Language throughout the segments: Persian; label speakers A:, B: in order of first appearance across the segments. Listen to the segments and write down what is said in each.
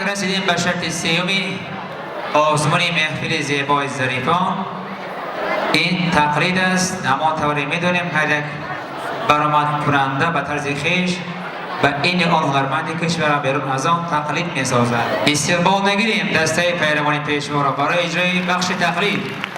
A: رسیدیم به شرط سیومی آزمون محفل زیبای ظریفان. این تقلید است، اما طوری میدونیم هر یک برآمد کننده به طرز خویش به این آن هنرمند کشور بیرون از آن تقلید می سازد. استقبال نگیریم دسته پیروان پیشوا را برای اجرای بخش تقلید.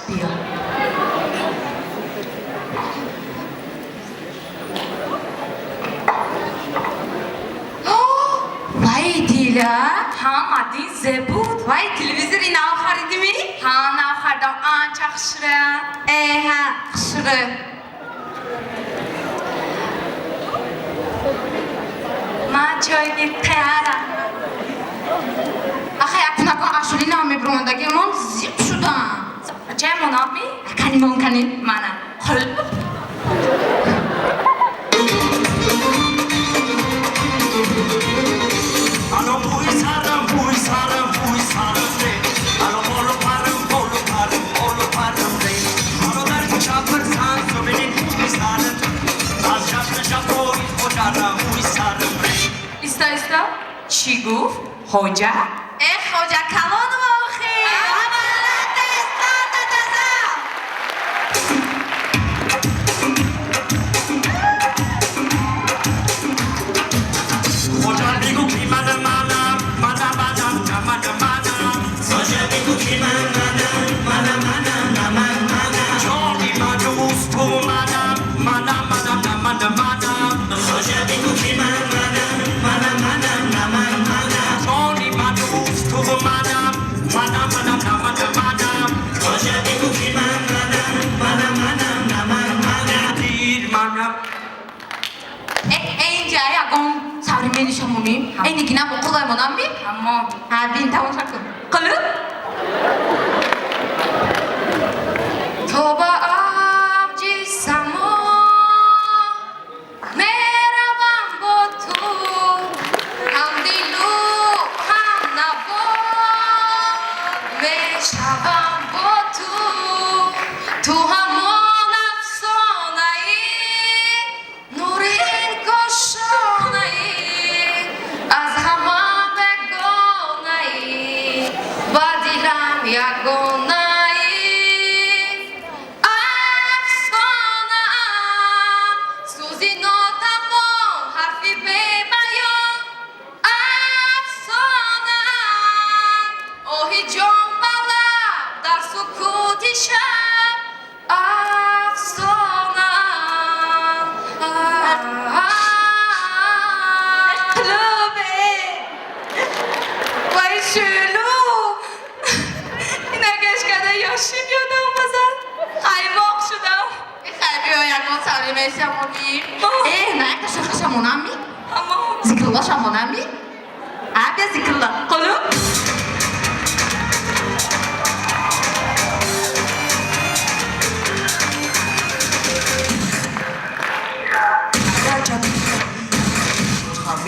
B: بیا وای دیلا
C: مادی زبود
B: وای تلویزیونی ناو خریدی می؟
C: ناو خریدم آنچه خشره
B: خشره
C: ما جایی تیارم
B: آخه یک نکن اشولی نامی برموندگی من زیب شدم
C: چه منامی؟
B: کنی ممکنی؟
C: منم
B: خلب
C: ایستا چی گفت؟ خوجه؟
B: خوجه کلان واخی بینی شمونی؟ اینی که نمو قضای منام بی؟
C: اما
B: بین تماشا کن قلب تو با آبجی سما میروم با تو هم دیلو هم نبا میشوم با تو همان افسانه ای نور این کاشانه ای از همه بگانه ای با دیلم یگانه ای افسانه ام سوزی ناتوان حرفی بی بیان افسانه ام آهی جان بلد در سکوتی شب افسانه ام شلو این اگهش کده یاشیم یادم بزن خیماق شدم خیلی ها یک ما سوری میشم و بیم نه یک تشخص شمونم بی؟ ذکرالله شمونم بی؟ بیا ذکرالله قلوب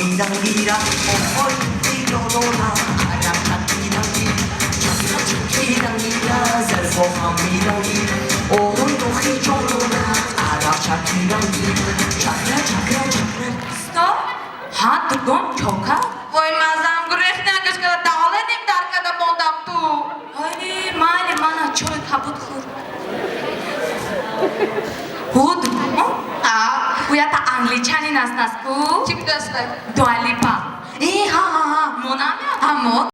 D: Mira, hoy y Lola, ara mira, zerfo mira, oy rohi Lola, ara chakira, chakra.
C: Stop. تو گم چوکا؟
B: وای مزم گریخت نگش که داله نیم در کده موندم تو
C: وای مالی مانا چوی کبود خود بود؟ بویا تا انگلیچانی نست کو؟
B: چی بدسته؟
C: دوالیپا
B: ها
C: منامی
B: همون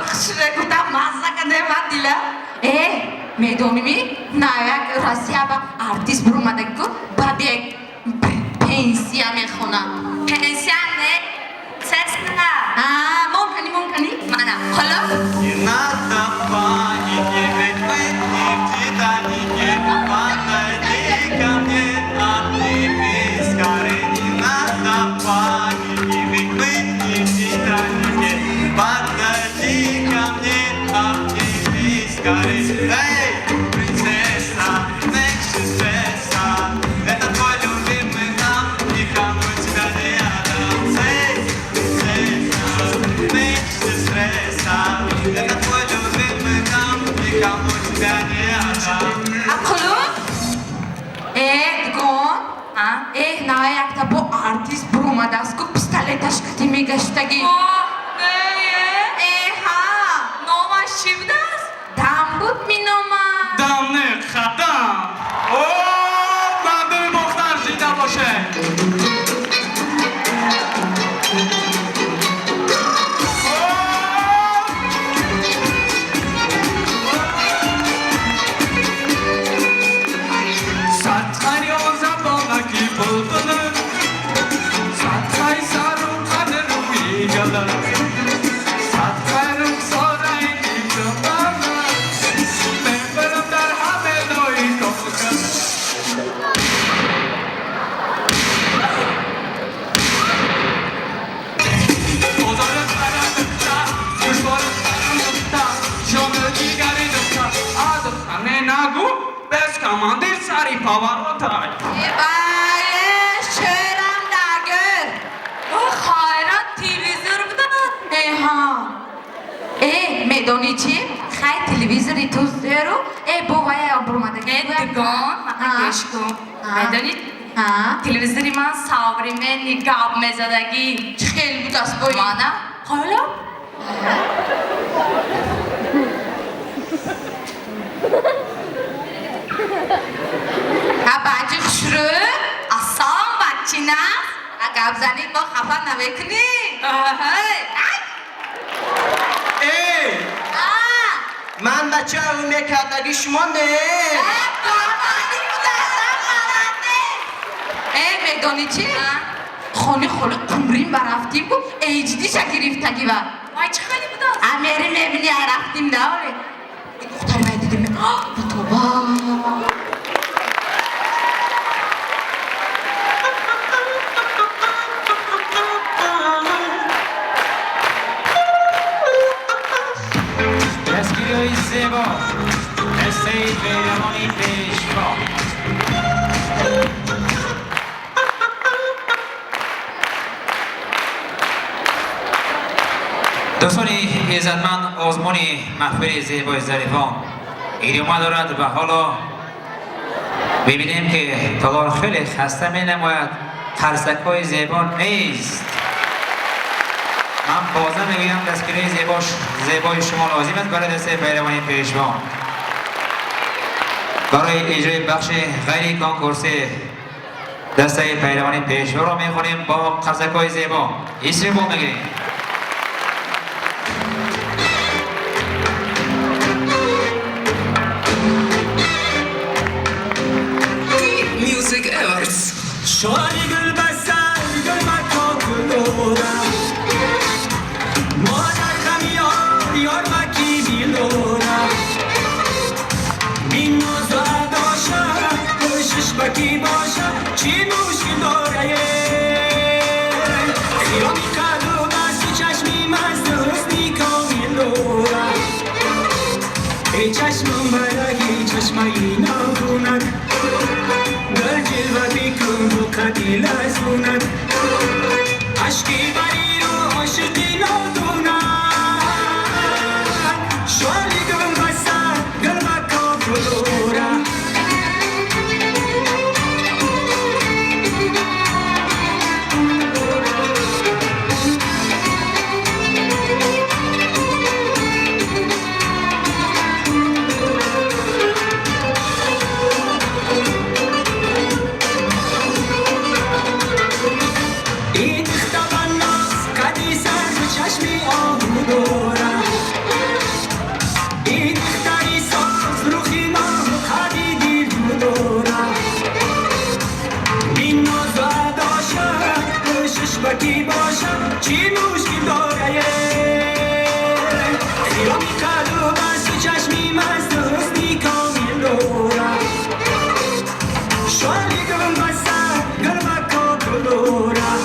B: خشره گفتم مزه کنه من دیلا میدونی نایک راسیا با آرتیست برومده کو بعد یک پنسیا میخونم
C: پنسیون نه سکس نه
B: ممکنی منم حالا
E: Не надо паники, ведь мы не титаники. Подойди ко мне, обнимись скорей. Не надо паники, ведь мы не титаники. Подойди ко мне, обнимись скорей. Эй, принцесса, меньше стресса. Это твой любимый нам, никому тебя не отдам. Эй, принцесса, меньше стресса. Это твой любимый нам, никому тебя не отдам.
B: اقلو دگون نایک تا با آرتیست برومده است کو پستالتش کتی میگشتگی ها
C: نامش چی بوده است؟
B: دم بود می نامد
E: Damne خدام اوه مردم مختار زیده باشه Satray o zamanaki bulduğunu Satray sarım kadı ruhi galı Satrayım sorayım yıkımlarla Memberim der hamedoyi kokukan Ozarım karanlıkta Düşvarım karanlıkta Şonu digarinlikta Adım kane nagu Bez kamandir sari pavarotay
B: شعرم نگر
C: خیرات تلویزیون بوده است
B: میدونی چی؟ خیلی تلویزیونی تو زیرو بوهای برومده
C: دگان گوش کن میدونید تلویزیونی من ساوری من نگاب میزدگی
B: خیلی بود از بایی
C: مانا حالا
B: بچه خشرو اصلا بچه نه اگه زنید با خفا نمیکنی
F: ای من بچه اون میکردگی شما نه
B: میدونی چی؟ خونه قمرین برفتیم بود ایجدی شا گرفتگی و
C: وای چه خیلی بوده است
B: امیری میبینی رفتیم داره این دختر باید دیدیم توبا
A: دستگیری زیبا دسته پیرمانی پیشوا دوستانی عزتمند آزمون محفل زیبای ظریفان ایرما دارد و حالا ببینیم که تالار خیلی خسته می نماید قرصک های زیبا نیست من بازم میگویم دستگیری زیبای شما لازم است برای دسته پیروانی پیشوا برای اجرای بخش غیر کنکورسی دسته پیروانی پیشوا را میخونیم با قرصک های زیبا ایسری بول میگیریم
E: Music Awards شواری گل بستن گل مکاکل دورم مادر خمیار یار مکی بیلورم بین موضوع داشتم خوشش بکی باشم چی مشکل داره خیامی قدر و بستی چشمی مزد حسنی کامل دورم ای چشمم برگی چشمایی نبونک در جلوتی کن و قدیل ازونک عشقی بری رو عاشقی ندونک شوالی گل بستن گل مکا بلورم کی باشم چی مشکل داره خیامی قلب از تو چشمی مست حسنی کامل دارم شالی گل بستن گل بکا دلورم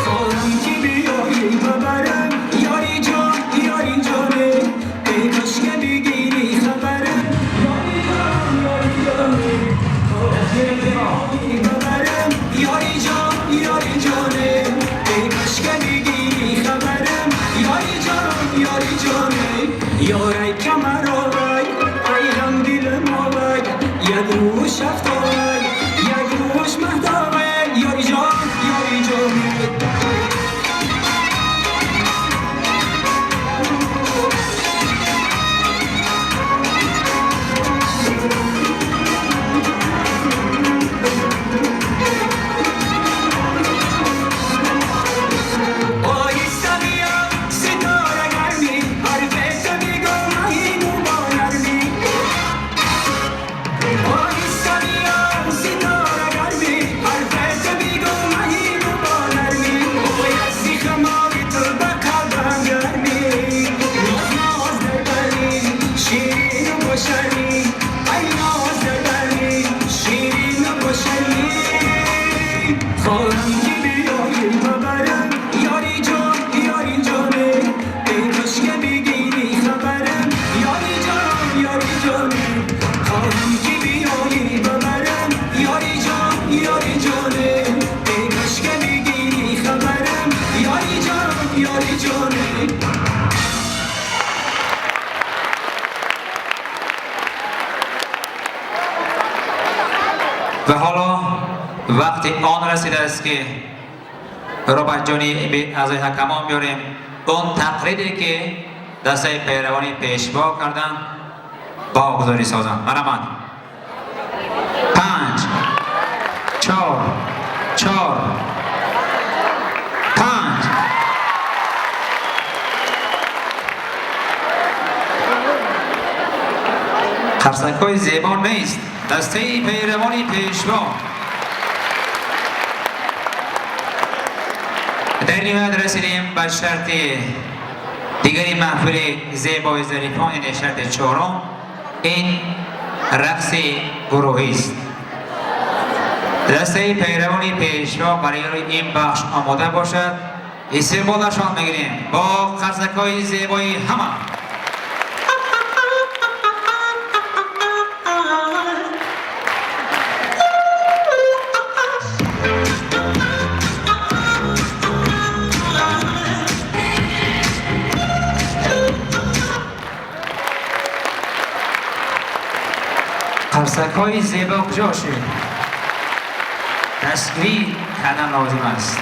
E: خواهم که بیایی ببرم یاری جان یاری جانه ای کاش که بگیری خبرم یاری جان یاری جانه خواهم که بیایی ببرم یاری جان یاری جانه ای کاش که بگیری خبرم یاری جان یاری جانه یاری کمر آوای ای هم دلم آوای یک روش افتای یک روش مهداوی یاری جان یاری جانه خواهم که بیایی ببرم یاری جان یاری جانه ای کاش که بگیری خبرم یاری جان یاری جانه خواهم که بیایی ببرم یاری جان یاری جانه ای کاش که بگیری خبرم یاری جان یاری جانه
A: و حالا وقت آن رسیده است که ربع جانی به اعضای حکمان بیاریم اون تقلیدی که دسته پیروانی پیشوا کردن واگذاری سازند. مرحمت 5 4 4 5 خرسکای زیبا نیست دسته پیروانی پیشوا در نهایت رسیدیم به شرط دیگری محفل زیبای ظریفان این شرط چهارم این رقص گروهی است. دسته پیروانی پیشوا برای این بخش آماده باشد استقبالشان میگیریم با خرسکای زیبای همه خرسک‌های زیبا کجا شد؟ دستگیری کردن لازم است.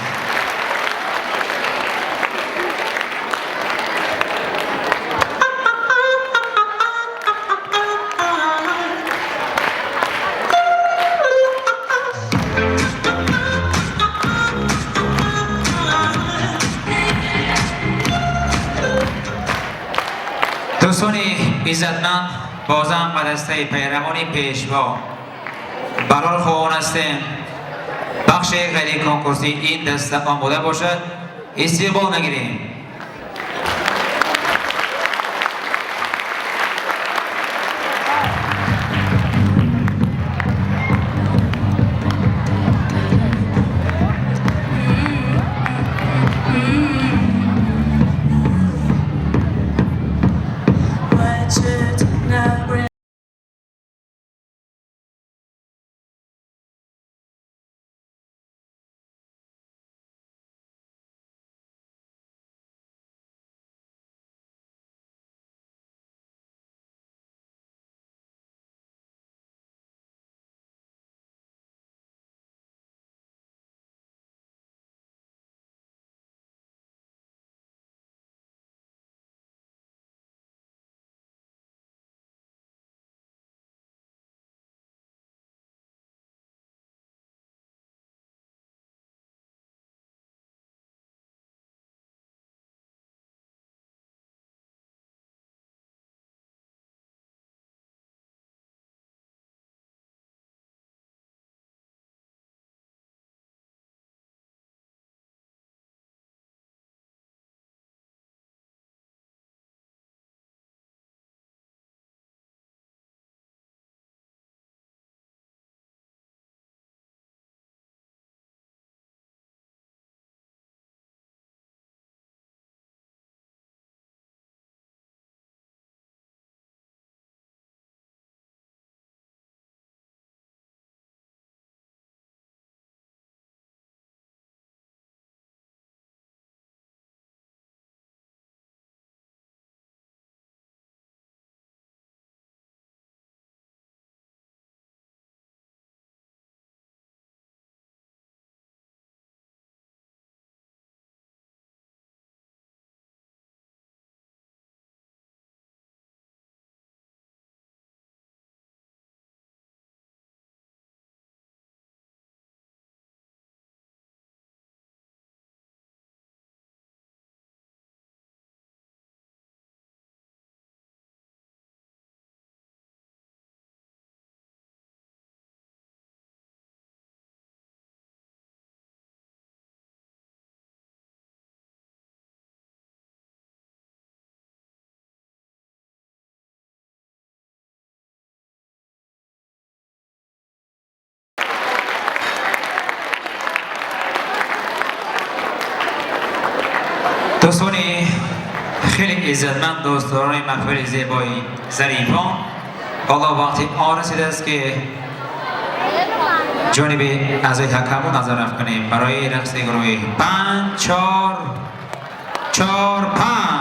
A: دوستان عزتمند بازم به دسته پیروانی پیشوا برای خواهان هستیم بخش غیر کنکورسی این دسته آماده باشد استقبال نگیریم. دوستانی خیلی عزتمند دوستان محفل زیبای ظریفان حالا وقتی آن رسیده است که جانب اعضای حکم رو نظر کنیم برای رقص گروه 5 4 4 5